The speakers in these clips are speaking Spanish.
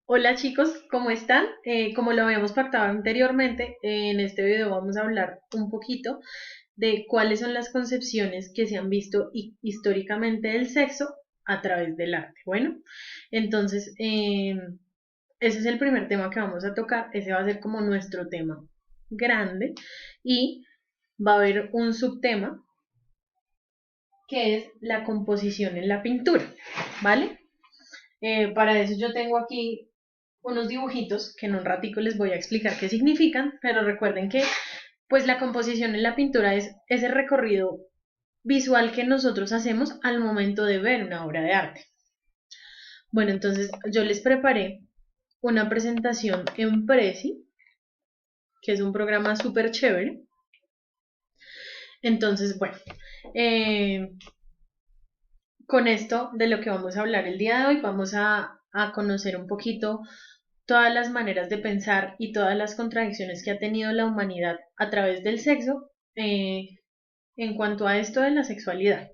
Hola chicos, ¿cómo están? Como lo habíamos pactado anteriormente, en este video vamos a hablar un poquito de cuáles son las concepciones que se han visto históricamente del sexo a través del arte. Bueno, entonces ese es el primer tema que vamos a tocar, ese va a ser como nuestro tema grande y va a haber un subtema que es la composición en la pintura, ¿vale? Para eso yo tengo aquí unos dibujitos que en un ratico les voy a explicar qué significan, pero recuerden que pues la composición en la pintura es ese recorrido visual que nosotros hacemos al momento de ver una obra de arte. Bueno, entonces yo les preparé una presentación en Prezi, que es un programa súper chévere. Entonces, bueno, eh, con esto de lo que vamos a hablar el día de hoy, vamos a conocer un poquito todas las maneras de pensar y todas las contradicciones que ha tenido la humanidad a través del sexo en cuanto a esto de la sexualidad.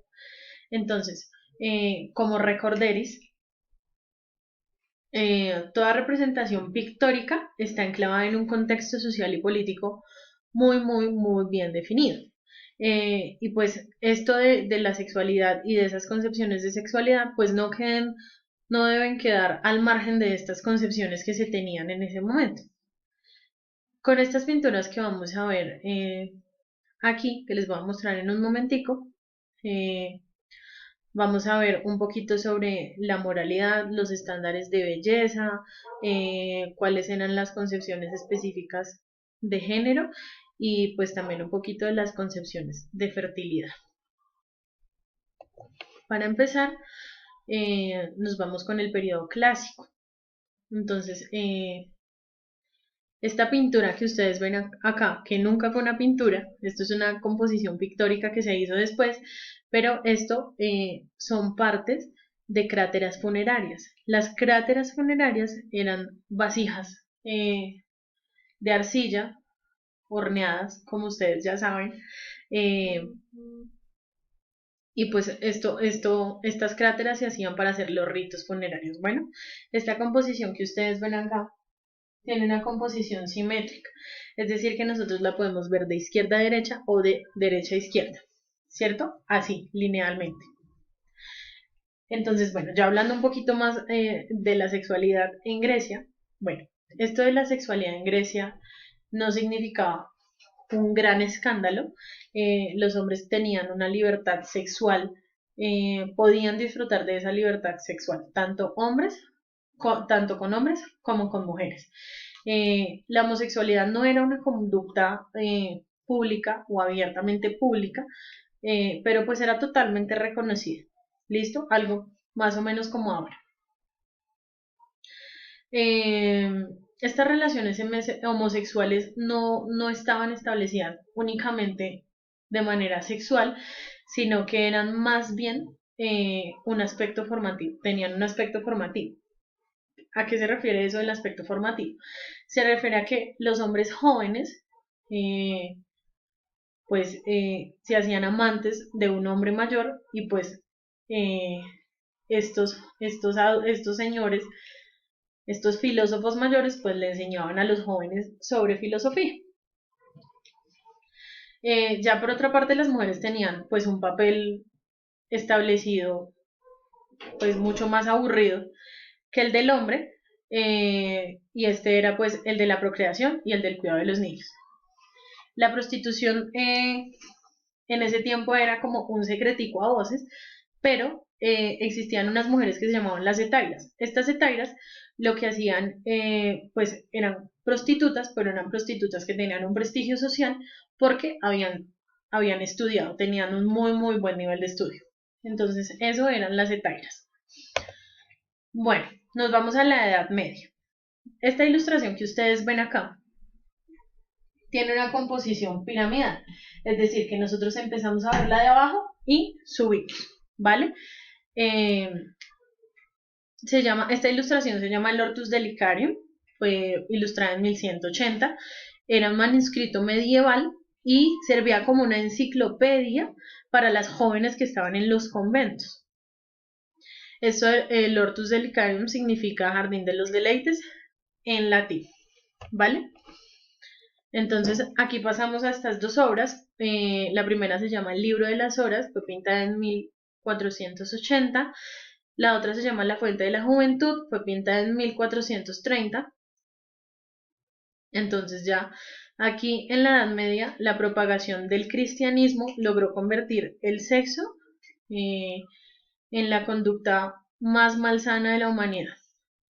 Entonces, como recorderis, toda representación pictórica está enclavada en un contexto social y político muy bien definido. Y pues esto de la sexualidad y de esas concepciones de sexualidad, pues no deben quedar al margen de estas concepciones que se tenían en ese momento. Con estas pinturas que vamos a ver aquí, que les voy a mostrar en un momentico, eh, vamos a ver un poquito sobre la moralidad, los estándares de belleza, cuáles eran las concepciones específicas de género y pues también un poquito de las concepciones de fertilidad. Para empezar, nos vamos con el periodo clásico. Entonces, esta pintura que ustedes ven acá, que nunca fue una pintura, esto es una composición pictórica que se hizo después, pero esto son partes de cráteras funerarias. Las cráteras funerarias eran vasijas de arcilla horneadas, como ustedes ya saben, eh, y pues estas cráteras se hacían para hacer los ritos funerarios. Bueno, esta composición que ustedes ven acá tiene una composición simétrica, es decir, que nosotros la podemos ver de izquierda a derecha o de derecha a izquierda, ¿cierto? Así, linealmente. Entonces, bueno, ya hablando un poquito más de la sexualidad en Grecia, bueno, esto de la sexualidad en Grecia no significaba un gran escándalo. Los hombres tenían una libertad sexual, podían disfrutar de esa libertad sexual, tanto con hombres como con mujeres. La homosexualidad no era una conducta pública o abiertamente pública, pero pues era totalmente reconocida. ¿Listo? Algo más o menos como ahora. Eh, Estas relaciones homosexuales no estaban establecidas únicamente de manera sexual, sino que eran más bien un aspecto formativo, tenían un aspecto formativo. ¿A qué se refiere eso del aspecto formativo? Se refiere a que los hombres jóvenes eh, pues se hacían amantes de un hombre mayor y pues eh, estos señores, estos filósofos mayores pues le enseñaban a los jóvenes sobre filosofía. Ya por otra parte las mujeres tenían pues un papel establecido pues mucho más aburrido que el del hombre, y este era pues el de la procreación y el del cuidado de los niños. La prostitución en ese tiempo era como un secretico a voces, pero existían unas mujeres que se llamaban las etairas. Estas etairas lo que hacían pues eran prostitutas, pero eran prostitutas que tenían un prestigio social porque habían estudiado, tenían un muy buen nivel de estudio. Entonces eso eran las etairas. Bueno, nos vamos a la Edad Media. Esta ilustración que ustedes ven acá tiene una composición piramidal, es decir, que nosotros empezamos a verla de abajo y subimos, ¿vale? Eh, esta ilustración se llama el Hortus Delicarium, fue ilustrada en 1180, era un manuscrito medieval y servía como una enciclopedia para las jóvenes que estaban en los conventos. Eso, el Hortus Delicarium significa jardín de los deleites en latín, ¿vale? Entonces aquí pasamos a estas dos obras. La primera se llama El libro de las horas, fue pintada en 1480. La otra se llama La fuente de la juventud, fue pintada en 1430. Entonces ya aquí en la Edad Media la propagación del cristianismo logró convertir el sexo eh, en la conducta más malsana de la humanidad.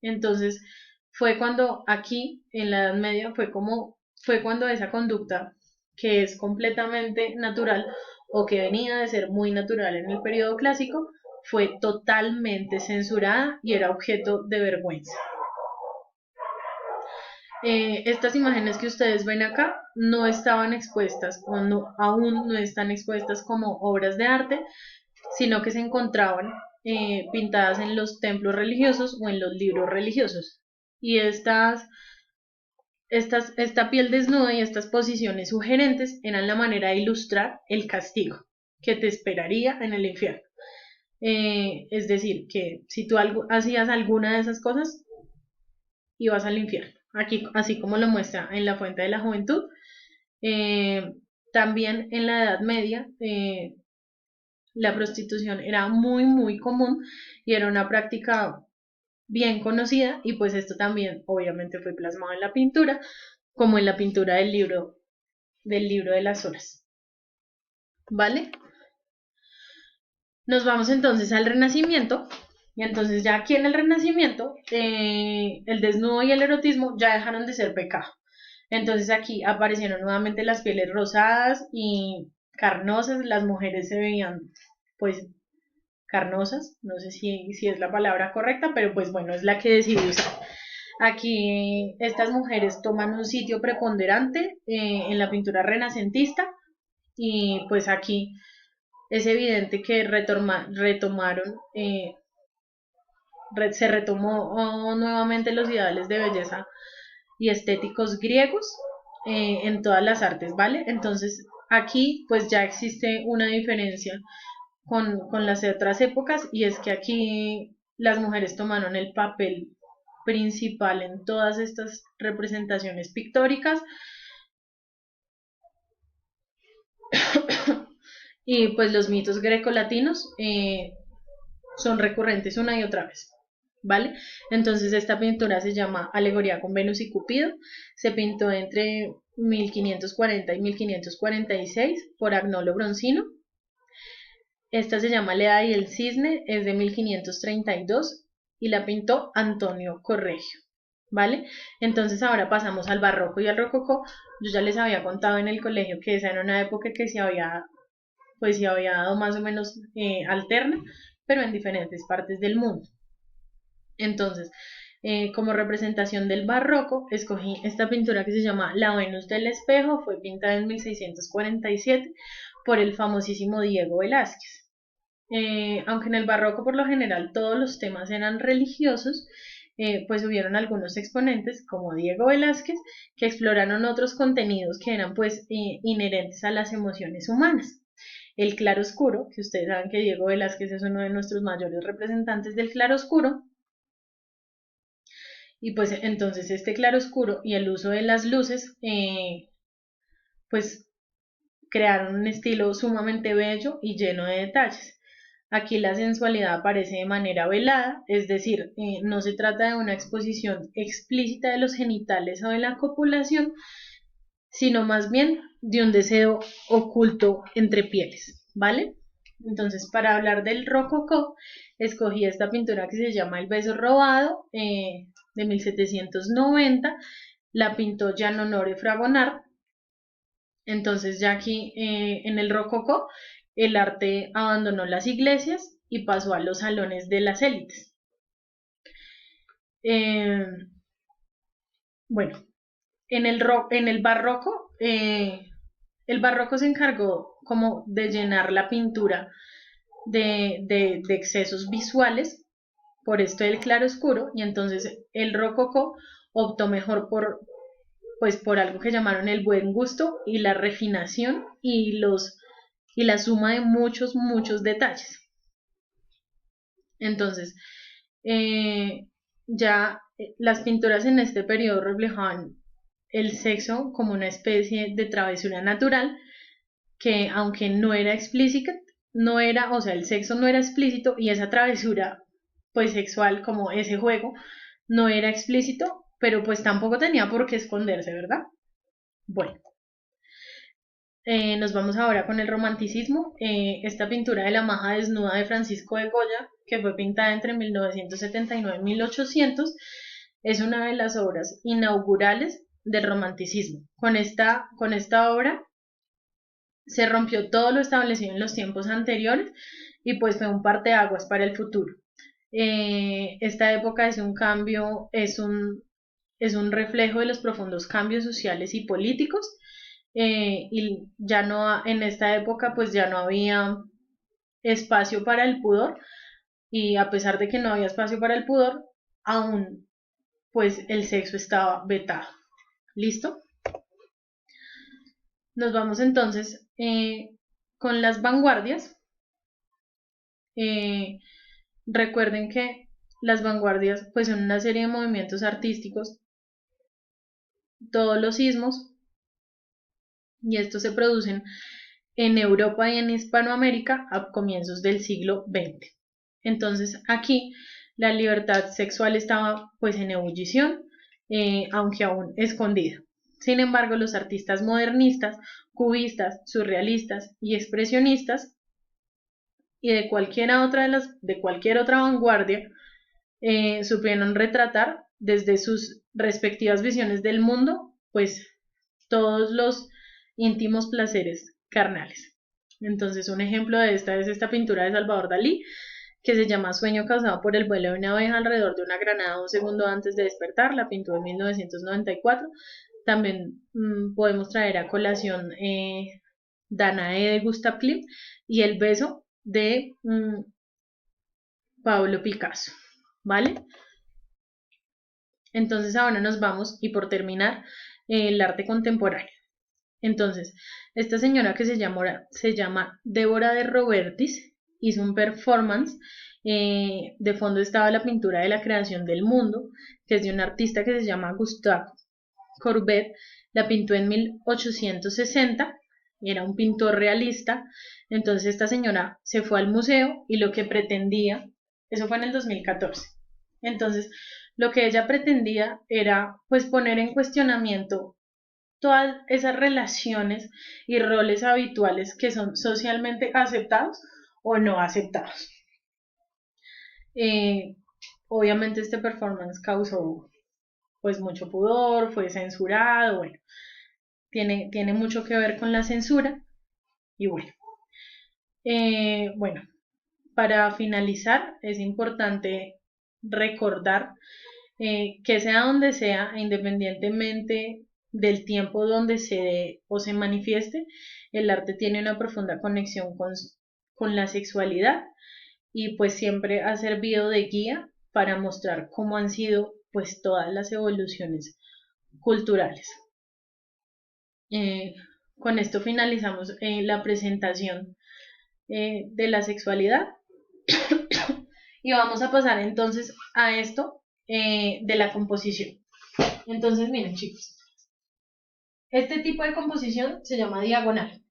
Entonces fue cuando aquí en la Edad Media fue cuando esa conducta que es completamente natural o que venía de ser muy natural en el periodo clásico fue totalmente censurada y era objeto de vergüenza. Estas imágenes que ustedes ven acá no estaban expuestas o aún no están expuestas como obras de arte, sino que se encontraban pintadas en los templos religiosos o en los libros religiosos. Y esta piel desnuda y estas posiciones sugerentes eran la manera de ilustrar el castigo que te esperaría en el infierno. Es decir, que si tú hacías alguna de esas cosas, ibas al infierno. Aquí, así como lo muestra en la Fuente de la Juventud. También en la Edad Media, la prostitución era muy, muy común y era una práctica bien conocida, y pues esto también obviamente fue plasmado en la pintura, como en la pintura del libro de las horas. ¿Vale? Nos vamos entonces al Renacimiento. Y entonces ya aquí en el Renacimiento, el desnudo y el erotismo ya dejaron de ser pecado. Entonces aquí aparecieron nuevamente las pieles rosadas y carnosas, las mujeres se veían pues carnosas, no sé si es la palabra correcta, pero pues bueno, es la que decidí usar. Aquí estas mujeres toman un sitio preponderante en la pintura renacentista, y pues aquí es evidente que se retomó nuevamente los ideales de belleza y estéticos griegos en todas las artes, ¿vale? Entonces aquí pues ya existe una diferencia con las otras épocas, y es que aquí las mujeres tomaron el papel principal en todas estas representaciones pictóricas, y pues los mitos grecolatinos son recurrentes una y otra vez, ¿vale? Entonces esta pintura se llama Alegoría con Venus y Cupido, se pintó entre 1540 y 1546 por Agnolo Bronzino. Esta se llama Leda y el Cisne, es de 1532 y la pintó Antonio Corregio, ¿vale? Entonces ahora pasamos al barroco y al rococó. Yo ya les había contado en el colegio que esa era una época que se había dado más o menos alterna, pero en diferentes partes del mundo. Entonces, como representación del barroco, escogí esta pintura que se llama La Venus del Espejo, fue pintada en 1647 por el famosísimo Diego Velázquez. Aunque en el barroco por lo general todos los temas eran religiosos, pues hubieron algunos exponentes como Diego Velázquez que exploraron otros contenidos que eran pues inherentes a las emociones humanas. El claroscuro, que ustedes saben que Diego Velázquez es uno de nuestros mayores representantes del claroscuro, y pues entonces este claroscuro y el uso de las luces pues crearon un estilo sumamente bello y lleno de detalles. Aquí la sensualidad aparece de manera velada, es decir, no se trata de una exposición explícita de los genitales o de la copulación, sino más bien de un deseo oculto entre pieles, ¿vale? Entonces, para hablar del rococó, escogí esta pintura que se llama El beso robado, de 1790, la pintó Jean Honoré Fragonard. Entonces ya aquí en el rococó el arte abandonó las iglesias y pasó a los salones de las élites. Bueno, en el barroco se encargó como de llenar la pintura de excesos visuales, por esto del claroscuro, y entonces el rococó optó mejor por algo que llamaron el buen gusto y la refinación y la suma de muchos detalles. Entonces, ya las pinturas en este periodo reflejaban el sexo como una especie de travesura natural que aunque no era explícita, no era, o sea, el sexo no era explícito y esa travesura pues sexual como ese juego no era explícito, pero pues tampoco tenía por qué esconderse, ¿verdad? Bueno, nos vamos ahora con el romanticismo. Esta pintura de la maja desnuda de Francisco de Goya, que fue pintada entre 1979 y 1800, es una de las obras inaugurales del romanticismo. Con esta obra se rompió todo lo establecido en los tiempos anteriores y pues fue un parteaguas para el futuro. Esta época es un cambio, es un reflejo de los profundos cambios sociales y políticos, y ya no, en esta época pues ya no había espacio para el pudor, y a pesar de que no había espacio para el pudor, aún pues el sexo estaba vetado. ¿Listo? Nos vamos entonces con las vanguardias. Recuerden que las vanguardias pues son una serie de movimientos artísticos, todos los sismos, y estos se producen en Europa y en Hispanoamérica a comienzos del siglo XX. Entonces aquí la libertad sexual estaba pues en ebullición, aunque aún escondida. Sin embargo, los artistas modernistas, cubistas, surrealistas y expresionistas y de cualquier otra vanguardia supieron retratar desde sus respectivas visiones del mundo pues todos los íntimos placeres carnales. Entonces un ejemplo de esta es esta pintura de Salvador Dalí, que se llama Sueño causado por el vuelo de una abeja alrededor de una granada un segundo antes de despertar. La pintó en 1994. También podemos traer a colación Danae de Gustav Klimt y El beso de Pablo Picasso, ¿vale? Entonces ahora nos vamos, y por terminar, el arte contemporáneo. Entonces, esta señora que se llama Débora de Robertis hizo un performance. De fondo estaba la pintura de la creación del mundo, que es de un artista que se llama Gustave Courbet. La pintó en 1860, era un pintor realista. Entonces esta señora se fue al museo y lo que pretendía, eso fue en el 2014, entonces lo que ella pretendía era pues poner en cuestionamiento todas esas relaciones y roles habituales que son socialmente aceptados o no aceptados. Eh, Obviamente este performance causó pues mucho pudor, fue censurado, bueno, tiene mucho que ver con la censura. Y bueno, para finalizar es importante recordar que sea donde sea, independientemente del tiempo donde se dé o se manifieste, el arte tiene una profunda conexión con la sexualidad, y pues siempre ha servido de guía para mostrar cómo han sido pues todas las evoluciones culturales. Con esto finalizamos la presentación de la sexualidad y vamos a pasar entonces a esto de la composición. Entonces miren chicos, este tipo de composición se llama diagonal.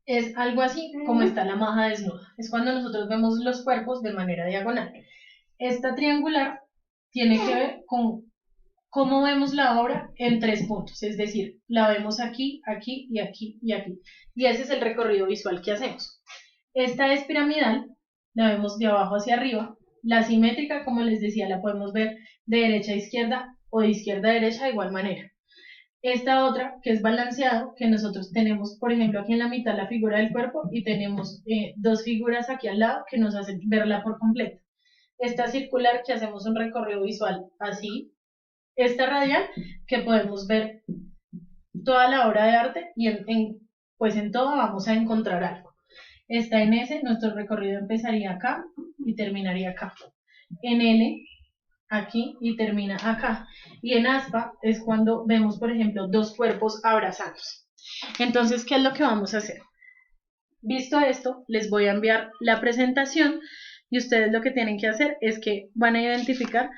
Es algo así como está la maja desnuda. Es cuando nosotros vemos los cuerpos de manera diagonal. Esta triangular tiene que ver con cómo vemos la obra en 3 puntos. Es decir, la vemos aquí, aquí y aquí y aquí. Y ese es el recorrido visual que hacemos. Esta es piramidal, la vemos de abajo hacia arriba. La simétrica, como les decía, la podemos ver de derecha a izquierda o de izquierda a derecha de igual manera. Esta otra, que es balanceado, que nosotros tenemos, por ejemplo, aquí en la mitad la figura del cuerpo y tenemos 2 figuras aquí al lado que nos hacen verla por completo. Esta circular, que hacemos un recorrido visual así. Esta radial, que podemos ver toda la obra de arte y pues en todo vamos a encontrar algo. Esta en S, nuestro recorrido empezaría acá y terminaría acá. En L, aquí y termina acá. Y en aspa es cuando vemos, por ejemplo, 2 cuerpos abrazándose. Entonces, ¿qué es lo que vamos a hacer? Visto esto, les voy a enviar la presentación y ustedes lo que tienen que hacer es que van a identificar